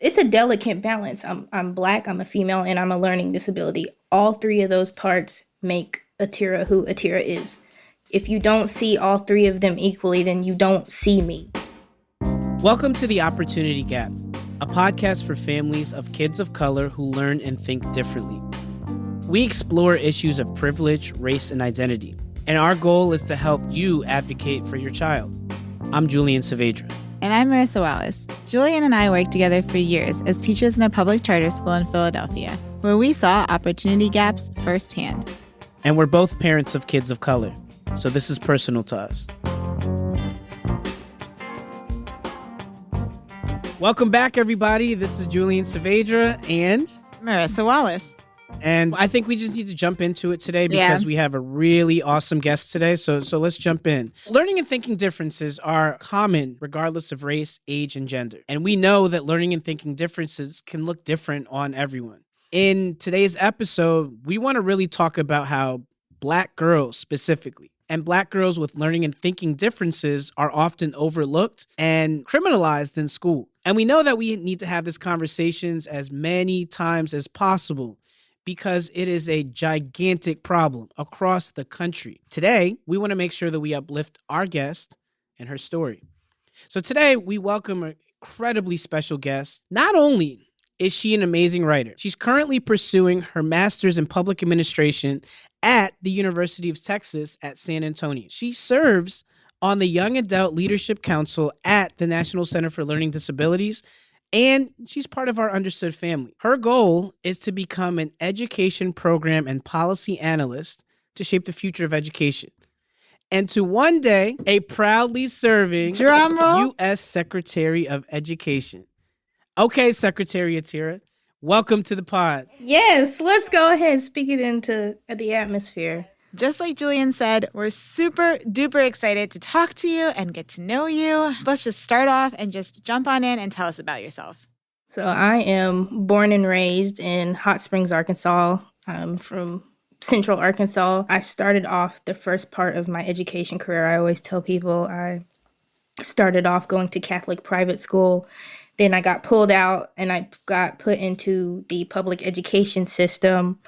it's a delicate balance. I'm Black, I'm a female, and I'm a learning disability. All three of those parts make Atira who Atira is. If you don't see all three of them equally, then you don't see me. Welcome to The Opportunity Gap, a podcast for families of kids of color who learn and think differently. We explore issues of privilege, race, and identity, and our goal is to help you advocate for your child. I'm Julian Saavedra. And I'm Marissa Wallace. Julian and I worked together for years as teachers in a public charter school in Philadelphia, where we saw opportunity gaps firsthand. And we're both parents of kids of color, so this is personal to us. Welcome back, everybody. This is Julian Saavedra and Marissa Wallace. And I think we just need to jump into it today because we have a really awesome guest today. So let's jump in. Learning and thinking differences are common regardless of race, age, and gender. And we know that learning and thinking differences can look different on everyone. In today's episode, we want to really talk about how Black girls specifically and Black girls with learning and thinking differences are often overlooked and criminalized in school. And we know that we need to have these conversations as many times as possible, because it is a gigantic problem across the country. Today, we want to make sure that we uplift our guest and her story. So today, we welcome an incredibly special guest. Not only is she an amazing writer, she's currently pursuing her master's in public administration at the University of Texas at San Antonio. She serves on the Young Adult Leadership Council at the National Center for Learning Disabilities, and she's part of our Understood family. Her goal is to become an education program and policy analyst to shape the future of education, and to one day a proudly serving U.S. Secretary of Education. Okay, Secretary Atira, welcome to the pod. Yes, let's go ahead and speak it into the atmosphere. Just like Julian said, we're super duper excited to talk to you and get to know you. Let's just start off and just jump on in and tell us about yourself. So I am born and raised in Hot Springs, Arkansas. I'm from Central Arkansas. I started off the first part of my education career. I always tell people I started off going to Catholic private school. Then I got pulled out and I got put into the public education system,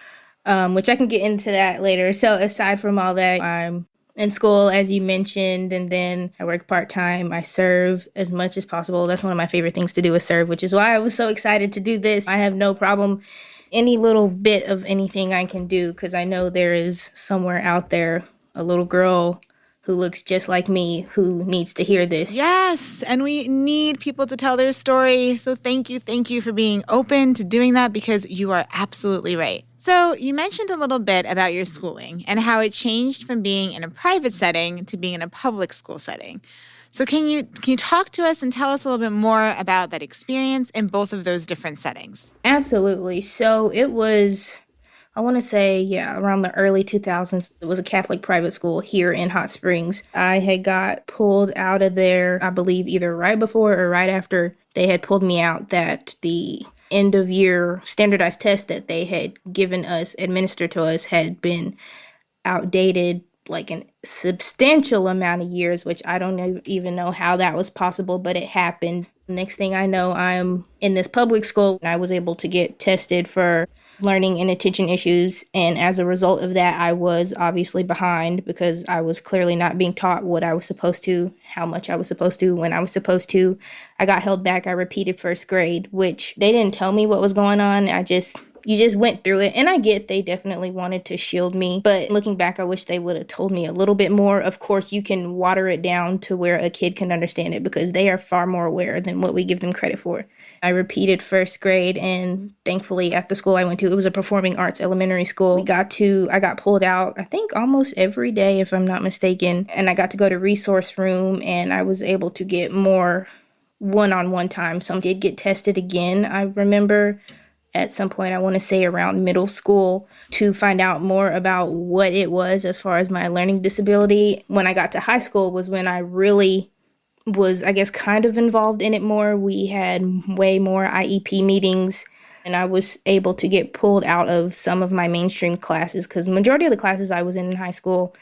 which I can get into that later. So aside from all that, I'm in school, as you mentioned, and then I work part-time. I serve as much as possible. That's one of my favorite things to do is serve, which is why I was so excited to do this. I have no problem any little bit of anything I can do because I know there is somewhere out there a little girl who looks just like me who needs to hear this. Yes, and we need people to tell their story. So thank you for being open to doing that because you are absolutely right. So you mentioned a little bit about your schooling and how it changed from being in a private setting to being in a public school setting. So can you talk to us and tell us a little bit more about that experience in both of those different settings? Absolutely. So it was, I want to say, around the early 2000s. It was a Catholic private school here in Hot Springs. I had got pulled out of there, I believe, either right before or right after they had pulled me out, that the end of year standardized test that they had given us, administered to us, had been outdated like a substantial amount of years, which I don't even know how that was possible, but it happened. Next thing I know, I'm in this public school and I was able to get tested for learning and attention issues. And as a result of that, I was obviously behind because I was clearly not being taught what I was supposed to, how much I was supposed to, when I was supposed to. I got held back. I repeated first grade, which they didn't tell me what was going on. You just went through it. And I get they definitely wanted to shield me. But looking back, I wish they would have told me a little bit more. Of course, you can water it down to where a kid can understand it because they are far more aware than what we give them credit for. I repeated first grade, and thankfully at the school I went to, it was a performing arts elementary school. I got pulled out, I think almost every day, if I'm not mistaken. And I got to go to resource room, and I was able to get more one-on-one time. Some did get tested again, I remember, at some point, I want to say around middle school, to find out more about what it was as far as my learning disability. When I got to high school was when I really was, I guess, kind of involved in it more. We had way more IEP meetings, and I was able to get pulled out of some of my mainstream classes because majority of the classes I was in high school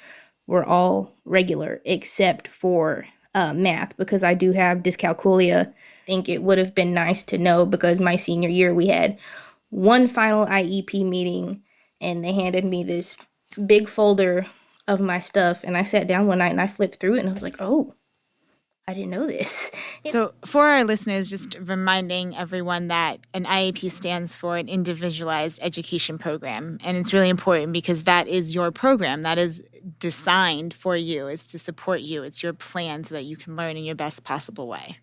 were all regular, except for math because I do have dyscalculia. I think it would have been nice to know because my senior year we had one final IEP meeting and they handed me this big folder of my stuff. And I sat down one night and I flipped through it and I was like, oh, I didn't know this. So, for our listeners, just reminding everyone that an IEP stands for an individualized education program. And it's really important because that is your program. That is designed for you, is to support you. It's your plan so that you can learn in your best possible way.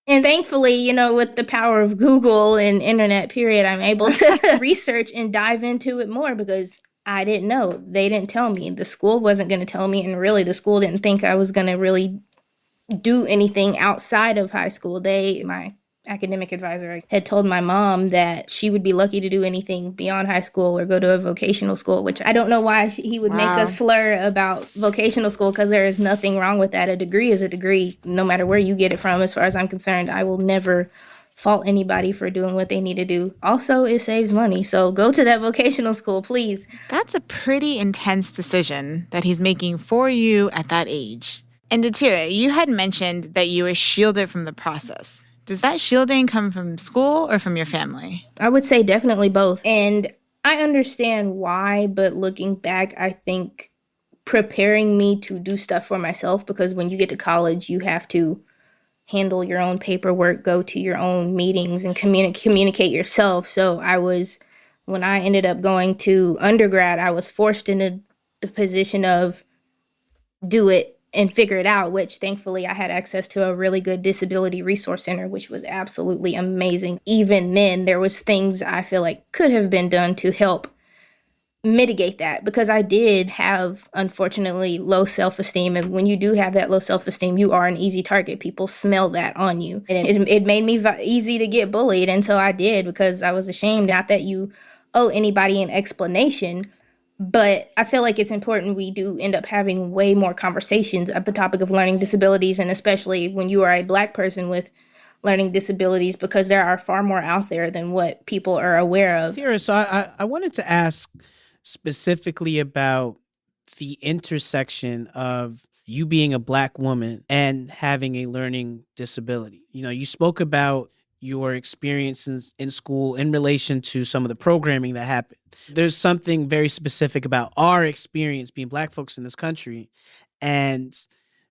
And thankfully, with the power of Google and internet, period, I'm able to research and dive into it more because I didn't know. They didn't tell me. The school wasn't going to tell me. And really, the school didn't think I was going to really do anything outside of high school. My academic advisor had told my mom that she would be lucky to do anything beyond high school or go to a vocational school, which I don't know why he would make a slur about vocational school because there is nothing wrong with that. A degree is a degree, no matter where you get it from. As far as I'm concerned, I will never fault anybody for doing what they need to do. Also, it saves money. So go to that vocational school, please. That's a pretty intense decision that he's making for you at that age. And Atira, you had mentioned that you were shielded from the process. Does that shielding come from school or from your family? I would say definitely both. And I understand why, but looking back, I think preparing me to do stuff for myself, because when you get to college, you have to handle your own paperwork, go to your own meetings, and communicate yourself. So when I ended up going to undergrad, I was forced into the position of do it and figure it out, which thankfully I had access to a really good disability resource center, which was absolutely amazing. Even then, there was things I feel like could have been done to help mitigate that, because I did have, unfortunately, low self-esteem. And when you do have that low self-esteem, you are an easy target. People smell that on you. And it made me easy to get bullied. And so I did, because I was ashamed. Not that you owe anybody an explanation, but I feel like it's important we do end up having way more conversations of the topic of learning disabilities, and especially when you are a Black person with learning disabilities, because there are far more out there than what people are aware of. Atira, so I wanted to ask specifically about the intersection of you being a Black woman and having a learning disability. You spoke about your experiences in school in relation to some of the programming that happened. There's something very specific about our experience being Black folks in this country, and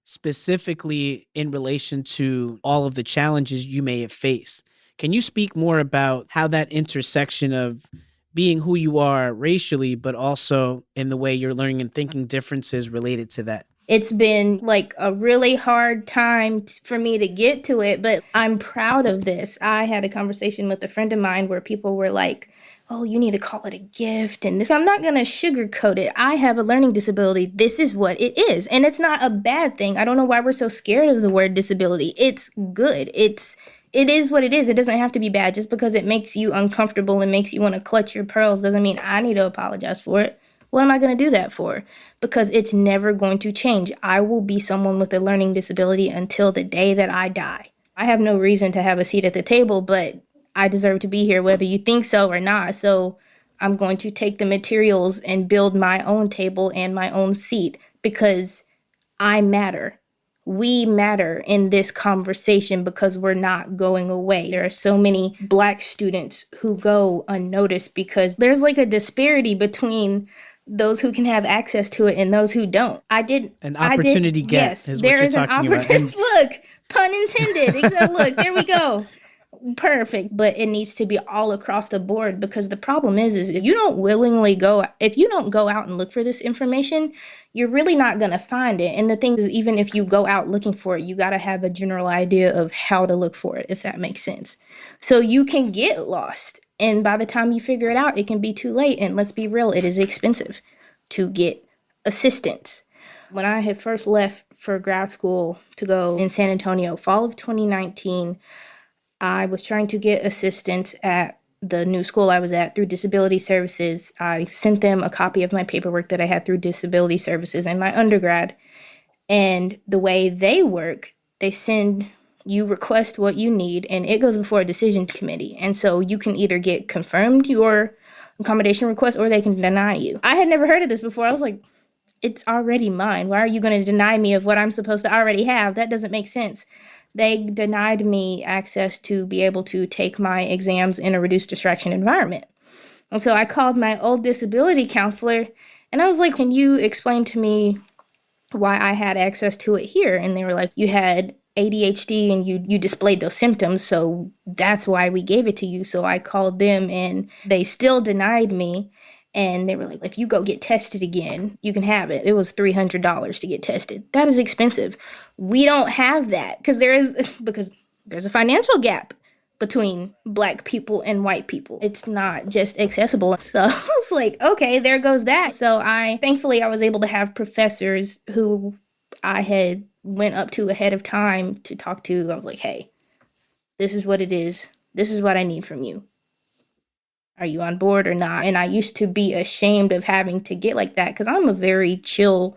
specifically in relation to all of the challenges you may have faced. Can you speak more about how that intersection of being who you are racially, but also in the way you're learning and thinking differences related to that? It's been like a really hard time for me to get to it, but I'm proud of this. I had a conversation with a friend of mine where people were like, oh, you need to call it a gift and this. I'm not going to sugarcoat it. I have a learning disability. This is what it is. And it's not a bad thing. I don't know why we're so scared of the word disability. It's good. It is what it is. It doesn't have to be bad. Just because it makes you uncomfortable and makes you want to clutch your pearls doesn't mean I need to apologize for it. What am I going to do that for? Because it's never going to change. I will be someone with a learning disability until the day that I die. I have no reason to have a seat at the table, but I deserve to be here whether you think so or not. So I'm going to take the materials and build my own table and my own seat, because I matter. We matter in this conversation because we're not going away. There are so many Black students who go unnoticed because there's like a disparity between those who can have access to it and those who don't. An opportunity gap. Yes, is what there is an opportunity. Look, pun intended. Look, there we go. Perfect. But it needs to be all across the board, because the problem is if you don't go out and look for this information, you're really not going to find it. And the thing is, even if you go out looking for it, you got to have a general idea of how to look for it, if that makes sense. So you can get lost. And by the time you figure it out, it can be too late. And let's be real, it is expensive to get assistance. When I had first left for grad school to go in San Antonio, fall of 2019, I was trying to get assistance at the new school I was at through disability services. I sent them a copy of my paperwork that I had through disability services and my undergrad. And the way they work, you request what you need, and it goes before a decision committee. And so you can either get confirmed your accommodation request or they can deny you. I had never heard of this before. I was like, It's already mine. Why are you going to deny me of what I'm supposed to already have? That doesn't make sense. They denied me access to be able to take my exams in a reduced distraction environment. And so I called my old disability counselor and I was like, can you explain to me why I had access to it here? And they were like, you had ADHD and you displayed those symptoms, so that's why we gave it to you. So I called them and they still denied me. And they were like, if you go get tested again, you can have it. It was $300 to get tested. That is expensive. We don't have that because there's a financial gap between black people and white people. It's not just accessible. So I was like, okay, there goes that. So thankfully I was able to have professors who I had went up to ahead of time to talk to. I was like, hey, this is what it is. This is what I need from you. Are you on board or not? And I used to be ashamed of having to get like that because I'm a very chill,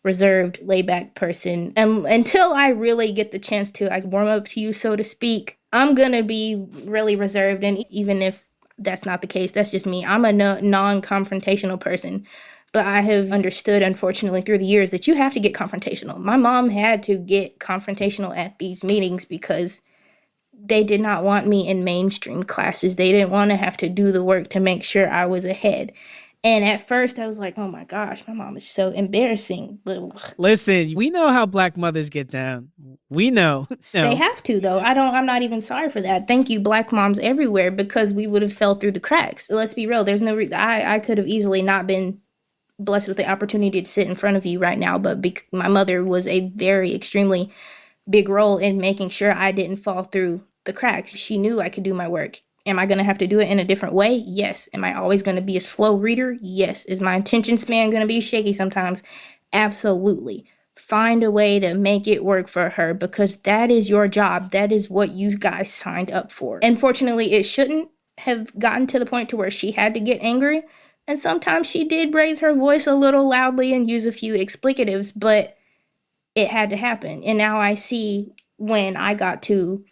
reserved, laid back person. And until I really get the chance to warm up to you, so to speak, I'm going to be really reserved. And even if that's not the case, that's just me. I'm a non-confrontational person. But I have understood, unfortunately, through the years that you have to get confrontational. My mom had to get confrontational at these meetings because they did not want me in mainstream classes. They didn't want to have to do the work to make sure I was ahead. And at first I was like, oh my gosh, my mom is so embarrassing. Listen, we know how black mothers get down. We know. They have to, though. I'm not even sorry for that. Thank you, black moms everywhere, because we would have fell through the cracks. Let's be real. There's no I could have easily not been blessed with the opportunity to sit in front of you right now, but my mother was a very extremely big role in making sure I didn't fall through the cracks. She knew I could do my work. Am I going to have to do it in a different way? Yes. Am I always going to be a slow reader? Yes. Is my attention span going to be shaky sometimes? Absolutely. Find a way to make it work for her because that is your job. That is what you guys signed up for. Unfortunately, it shouldn't have gotten to the point to where she had to get angry. And sometimes she did raise her voice a little loudly and use a few explicatives, but it had to happen. And now I see when I got to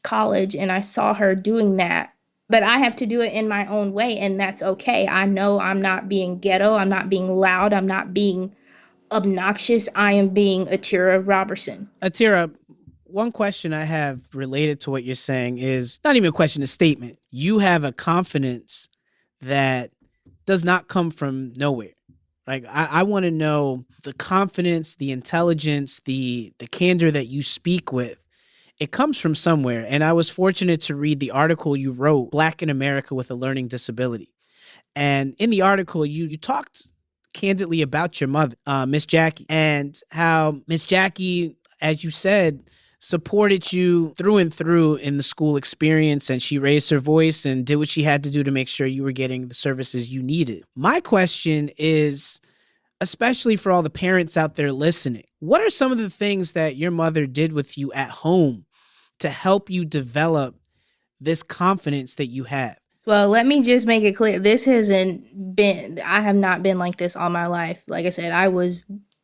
college and I saw her doing that, but I have to do it in my own way, and that's okay. I know I'm not being ghetto, I'm not being loud, I'm not being obnoxious. I am being Atira Roberson. Atira, one question I have related to what you're saying is not even a question, a statement. You have a confidence that does not come from nowhere. Like I want to know the confidence, the intelligence, the candor that you speak with. It comes from somewhere. And I was fortunate to read the article you wrote, Black in America with a Learning Disability. And in the article, you talked candidly about your mother, Miss Jackie, and how Miss Jackie, as you said, supported you through and through in the school experience, and she raised her voice and did what she had to do to make sure you were getting the services you needed. My question is, especially for all the parents out there listening, what are some of the things that your mother did with you at home to help you develop this confidence that you have? Well, let me just make it clear. I have not been like this all my life. Like I said, I was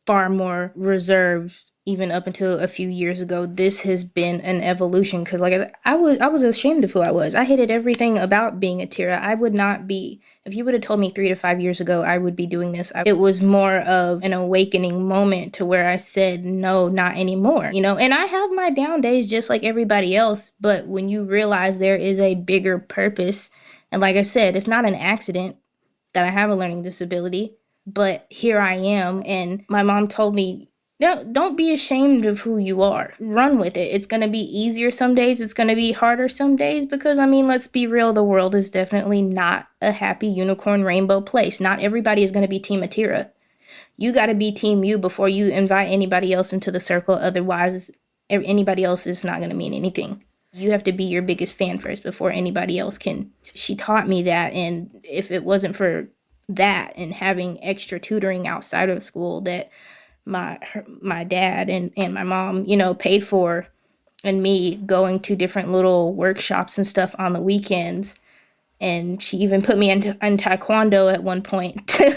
far more reserved even up until a few years ago. This has been an evolution because I was ashamed of who I was. I hated everything about being Atira. I would not be, if you would have told me 3 to 5 years ago I would be doing this. It was more of an awakening moment to where I said, no, not anymore. And I have my down days just like everybody else. But when you realize there is a bigger purpose, and like I said, it's not an accident that I have a learning disability, but here I am. And my mom told me, no, don't be ashamed of who you are. Run with it. It's going to be easier some days. It's going to be harder some days because, let's be real. The world is definitely not a happy unicorn rainbow place. Not everybody is going to be Team Atira. You got to be Team you before you invite anybody else into the circle. Otherwise, anybody else is not going to mean anything. You have to be your biggest fan first before anybody else can. She taught me that, and if it wasn't for that and having extra tutoring outside of school that my dad and my mom, paid for, and me going to different little workshops and stuff on the weekends, and she even put me in taekwondo at one point to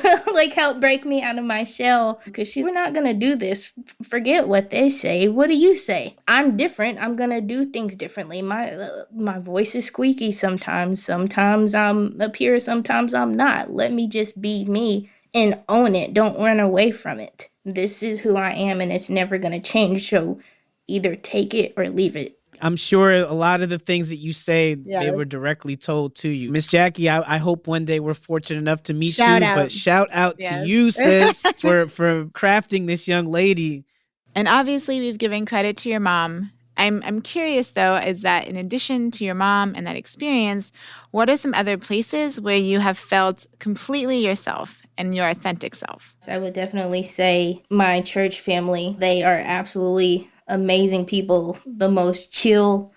help break me out of my shell because we're not gonna do this. Forget what they say. What do you say? I'm different. I'm gonna do things differently. My voice is squeaky sometimes. Sometimes I'm up here. Sometimes I'm not. Let me just be me and own it. Don't run away from it. This is who I am and it's never going to change. So either take it or leave it. I'm sure a lot of the things that you say, Yeah. they were directly told to you. Miss Jackie, I hope one day we're fortunate enough to meet Shout you, out. but shout out to Yes. you, sis, for crafting this young lady. And obviously, we've given credit to your mom. I'm curious, though, is that in addition to your mom and that experience, what are some other places where you have felt completely yourself and your authentic self? I would definitely say my church family. They are absolutely amazing people, the most chill,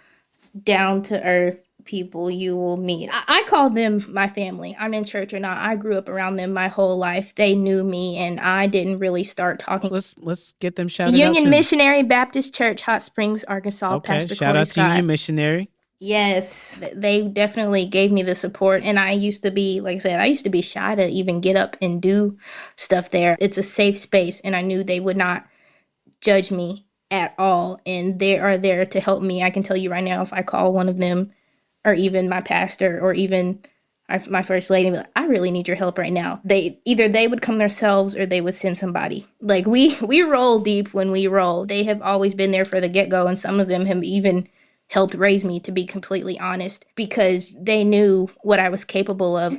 down to earth people you will meet. I call them my family. I'm in church or not. I grew up around them my whole life. They knew me, and I didn't really start talking. Let's get them shouted out Union too. Missionary Baptist Church, Hot Springs, Arkansas. Okay, Pastor shout Corey out to Scott. Union Missionary. Yes, they definitely gave me the support. And I used to be, like I said, I used to be shy to even get up and do stuff there. It's a safe space, and I knew they would not judge me at all. And they are there to help me. I can tell you right now, if I call one of them, or even my pastor, or even my first lady, like, I really need your help right now. They would come themselves or they would send somebody. Like we roll deep when we roll. They have always been there for the get-go, and some of them have even helped raise me, to be completely honest, because they knew what I was capable of.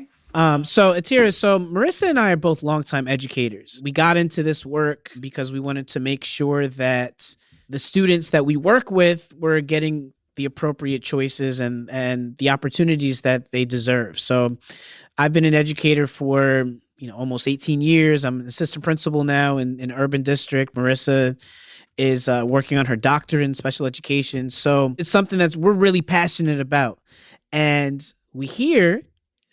So Atira, so Marissa and I are both longtime educators. We got into this work because we wanted to make sure that the students that we work with were getting the appropriate choices and the opportunities that they deserve. So I've been an educator for almost 18 years. I'm an assistant principal now in Urban District. Marissa is working on her doctorate in special education. So it's something we're really passionate about. And we hear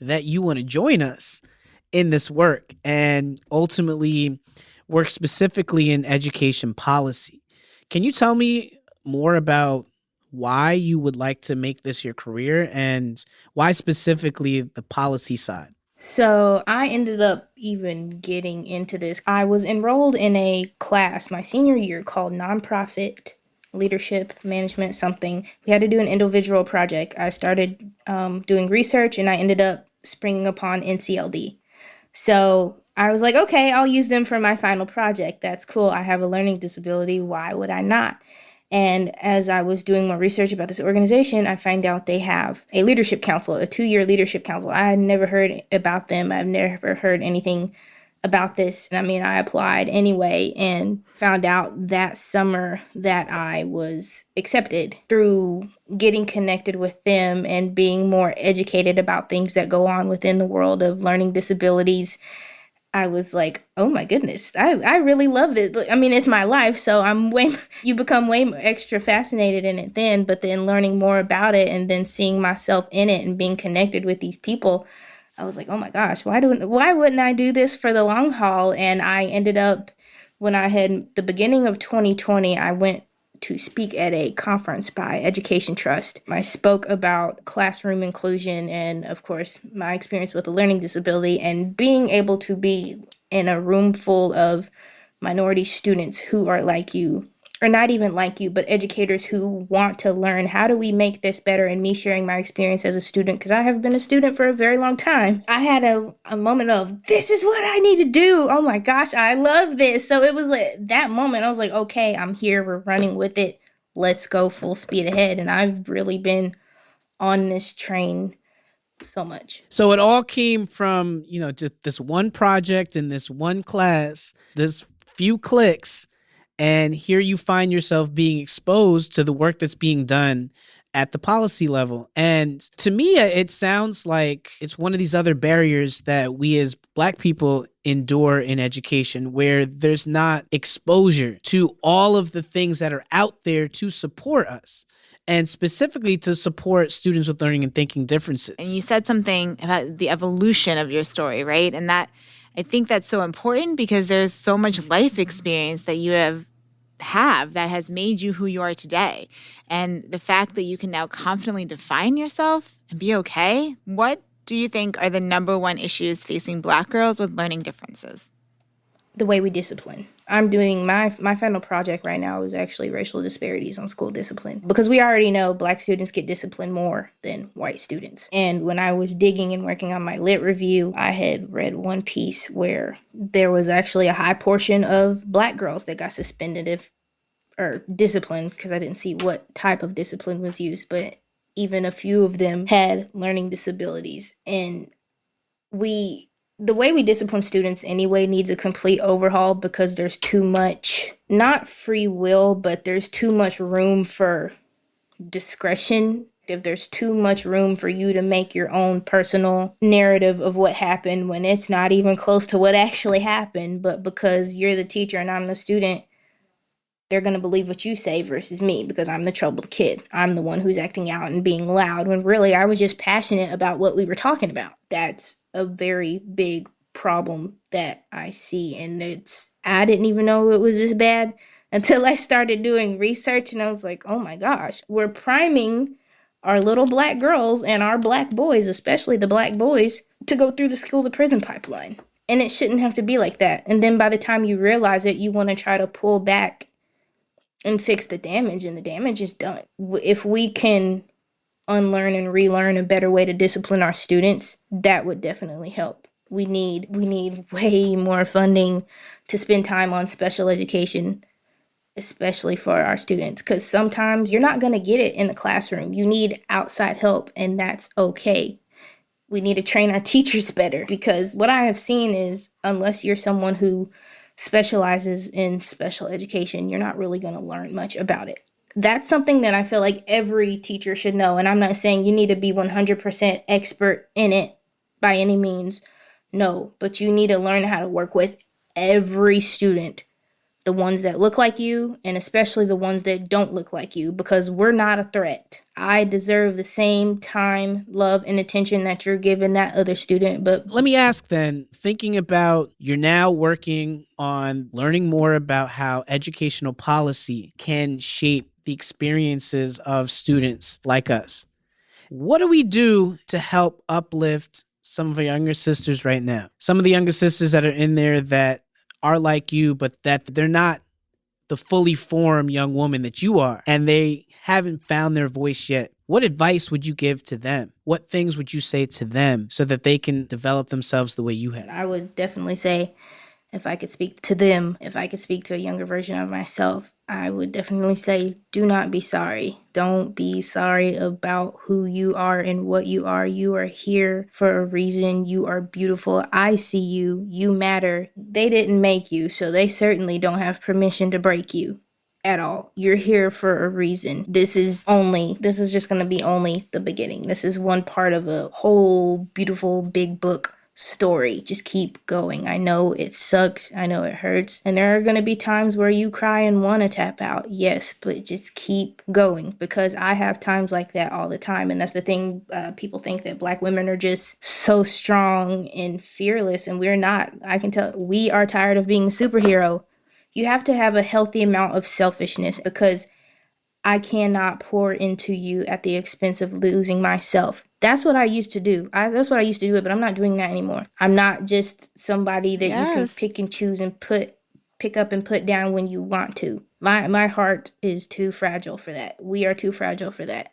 that you want to join us in this work and ultimately work specifically in education policy. Can you tell me more about why you would like to make this your career and why specifically the policy side? So I ended up even getting into this. I was enrolled in a class my senior year called Nonprofit Leadership Management something. We had to do an individual project. I started doing research, and I ended up springing upon NCLD. So I was like, okay, I'll use them for my final project. That's cool. I have a learning disability. Why would I not? And as I was doing more research about this organization, I find out they have a leadership council, a 2-year leadership council. I had never heard about them. I've never heard anything about this. I mean, I applied anyway and found out that summer that I was accepted through getting connected with them and being more educated about things that go on within the world of learning disabilities. I was like, oh my goodness, I really love it. I mean, it's my life, so you become way extra fascinated in it then, but then learning more about it and then seeing myself in it and being connected with these people, I was like, oh my gosh, why wouldn't I do this for the long haul? And I ended up, when I had the beginning of 2020, I went to speak at a conference by Education Trust. I spoke about classroom inclusion and, of course, my experience with a learning disability and being able to be in a room full of minority students who are like you, or not even like you, but educators who want to learn how do we make this better, and me sharing my experience as a student, because I have been a student for a very long time. I had a moment of, this is what I need to do. Oh my gosh, I love this. So it was like that moment, I was like, okay, I'm here, we're running with it. Let's go full speed ahead. And I've really been on this train so much. So it all came from, just this one project in this one class, this few clicks, and here you find yourself being exposed to the work that's being done at the policy level. And to me, it sounds like it's one of these other barriers that we as Black people endure in education, where there's not exposure to all of the things that are out there to support us, and specifically to support students with learning and thinking differences. And you said something about the evolution of your story, right? And that, I think that's so important because there's so much life experience that you have that has made you who you are today. And the fact that you can now confidently define yourself and be okay. What do you think are the number one issues facing Black girls with learning differences? the way we discipline. I'm doing my final project right now is actually racial disparities on school discipline because we already know black students get disciplined more than white students. And when I was digging and working on my lit review, I had read one piece where there was actually a high portion of black girls that got suspended if or disciplined because I didn't see what type of discipline was used, but even a few of them had learning disabilities. And we the way we discipline students anyway needs a complete overhaul because there's too much not free will, but there's too much room for discretion. If there's too much room for you to make your own personal narrative of what happened when it's not even close to what actually happened, but because you're the teacher and I'm the student, they're going to believe what you say versus me because I'm the troubled kid. I'm the one who's acting out and being loud when really I was just passionate about what we were talking about. That's a very big problem that I see. And I didn't even know it was this bad until I started doing research and I was like, oh my gosh, we're priming our little black girls and our black boys, especially the black boys, to go through the school to prison pipeline. And it shouldn't have to be like that. And then by the time you realize it, you want to try to pull back and fix the damage, and the damage is done. If we can unlearn and relearn a better way to discipline our students, that would definitely help. We need way more funding to spend time on special education, especially for our students, because sometimes you're not going to get it in the classroom. You need outside help, and that's okay. We need to train our teachers better because what I have seen is unless you're someone who specializes in special education, you're not really going to learn much about it. That's something that I feel like every teacher should know. And I'm not saying you need to be 100% expert in it by any means. No, but you need to learn how to work with every student, the ones that look like you, and especially the ones that don't look like you, because we're not a threat. I deserve the same time, love, and attention that you're giving that other student. But Let me ask then, thinking about you're now working on learning more about how educational policy can shape the experiences of students like us. What do we do to help uplift some of our younger sisters right now? Some of the younger sisters that are in there that are like you, but that they're not the fully formed young woman that you are, and they haven't found their voice yet. What advice would you give to them? What things would you say to them so that they can develop themselves the way you have? I would definitely say if I could speak to them, if I could speak to a younger version of myself, I would definitely say, do not be sorry. Don't be sorry about who you are and what you are. You are here for a reason. You are beautiful. I see you. You matter. They didn't make you, so they certainly don't have permission to break you at all. You're here for a reason. This is just going to be only the beginning. This is one part of a whole beautiful big book story. Just keep going. I know it sucks. I know it hurts. And there are going to be times where you cry and want to tap out. Yes, but just keep going because I have times like that all the time. And that's the thing. People think that black women are just so strong and fearless, and we're not. I can tell we are tired of being a superhero. You have to have a healthy amount of selfishness because I cannot pour into you at the expense of losing myself. That's what I used to do. That's what I used to do, but I'm not doing that anymore. I'm not just somebody that you can Yes. pick and choose and pick up and put down when you want to. My heart is too fragile for that. We are too fragile for that.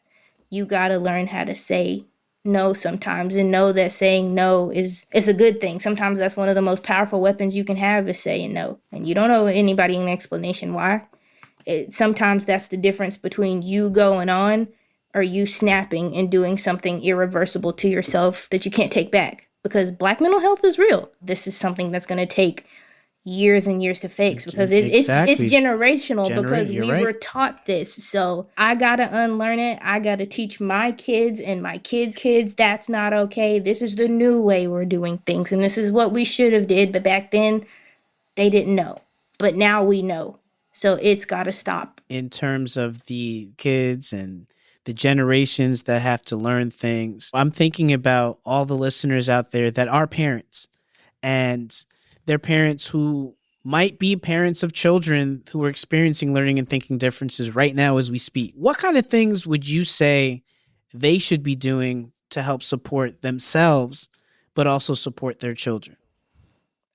You got to learn how to say no sometimes and know that saying no is a good thing. Sometimes that's one of the most powerful weapons you can have is saying no. And you don't owe anybody an explanation why. Sometimes that's the difference between you going on or you snapping and doing something irreversible to yourself that you can't take back. Because black mental health is real. This is something that's going to take years and years to fix because it's Exactly. generational because You're we right. were taught this. So I gotta unlearn it. I gotta teach my kids and my kids that's not okay. This is the new way we're doing things, and this is what we should have did. But back then they didn't know, but now we know. So it's gotta stop. In terms of the kids and the generations that have to learn things, I'm thinking about all the listeners out there that are parents and they're parents who might be parents of children who are experiencing learning and thinking differences right now as we speak. What kind of things would you say they should be doing to help support themselves, but also support their children?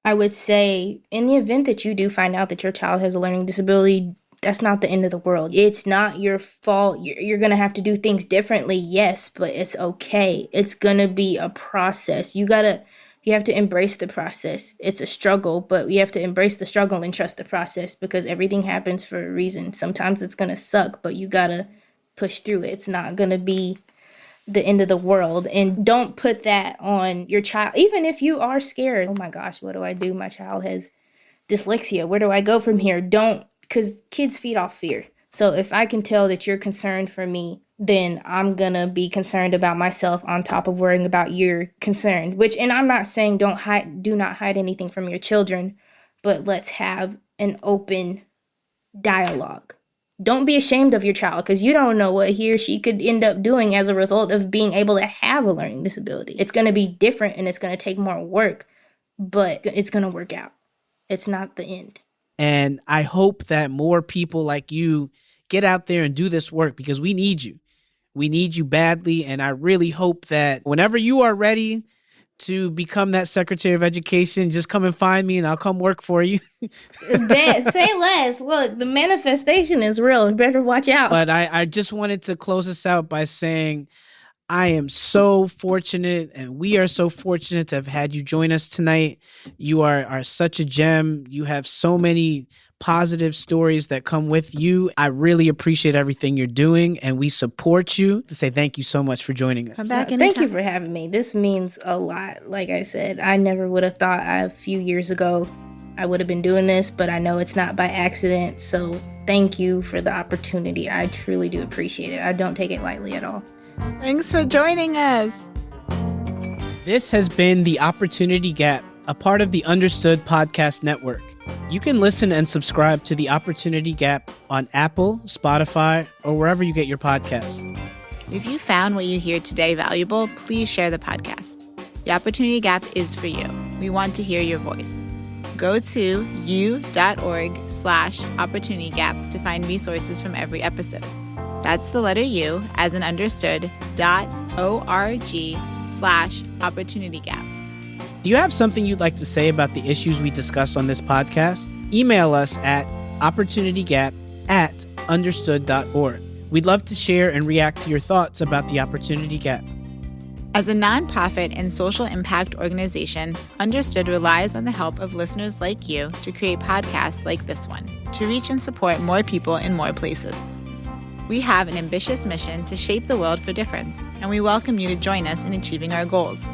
I would say in the event that you do find out that your child has a learning disability, that's not the end of the world. It's not your fault. You're going to have to do things differently, yes, but it's okay. It's going to be a process. You have to embrace the process. It's a struggle, but you have to embrace the struggle and trust the process because everything happens for a reason. Sometimes it's going to suck, but you got to push through it. It's not going to be the end of the world. And don't put that on your child. Even if you are scared, oh my gosh, what do I do? My child has dyslexia. Where do I go from here? Don't, because kids feed off fear. So if I can tell that you're concerned for me, then I'm going to be concerned about myself on top of worrying about your concern. And I'm not saying do not hide anything from your children, but let's have an open dialogue. Don't be ashamed of your child because you don't know what he or she could end up doing as a result of being able to have a learning disability. It's going to be different and it's going to take more work, but it's going to work out. It's not the end. And I hope that more people like you get out there and do this work because we need you. We need you badly. And I really hope that whenever you are ready to become that Secretary of Education, just come and find me and I'll come work for you. Say less. Look, the manifestation is real. You better watch out. But I just wanted to close this out by saying I am so fortunate and we are so fortunate to have had you join us tonight. You are such a gem. You have so many positive stories that come with you. I really appreciate everything you're doing and we support you. To say thank you so much for joining us. Come back anytime. Thank you for having me. This means a lot. Like I said, I never would have thought a few years ago I would have been doing this, but I know it's not by accident. So thank you for the opportunity. I truly do appreciate it. I don't take it lightly at all. Thanks for joining us. This has been The Opportunity Gap, a part of the Understood Podcast Network. You can listen and subscribe to The Opportunity Gap on Apple, Spotify, or wherever you get your podcasts. If you found what you hear today valuable, please share the podcast. The Opportunity Gap is for you. We want to hear your voice. Go to u.org/opportunitygap to find resources from every episode. That's the letter U, as in understood.org/opportunitygap. Do you have something you'd like to say about the issues we discuss on this podcast? Email us at opportunitygap@understood.org. We'd love to share and react to your thoughts about the Opportunity Gap. As a nonprofit and social impact organization, Understood relies on the help of listeners like you to create podcasts like this one, to reach and support more people in more places. We have an ambitious mission to shape the world for difference, and we welcome you to join us in achieving our goals.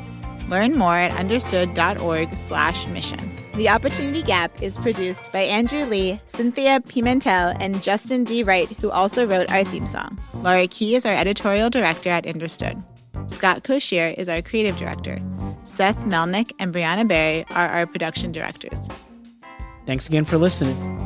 Learn more at understood.org/mission. The Opportunity Gap is produced by Andrew Lee, Cynthia Pimentel, and Justin D. Wright, who also wrote our theme song. Laura Key is our editorial director at Understood. Scott Koshier is our creative director. Seth Melnick and Brianna Berry are our production directors. Thanks again for listening.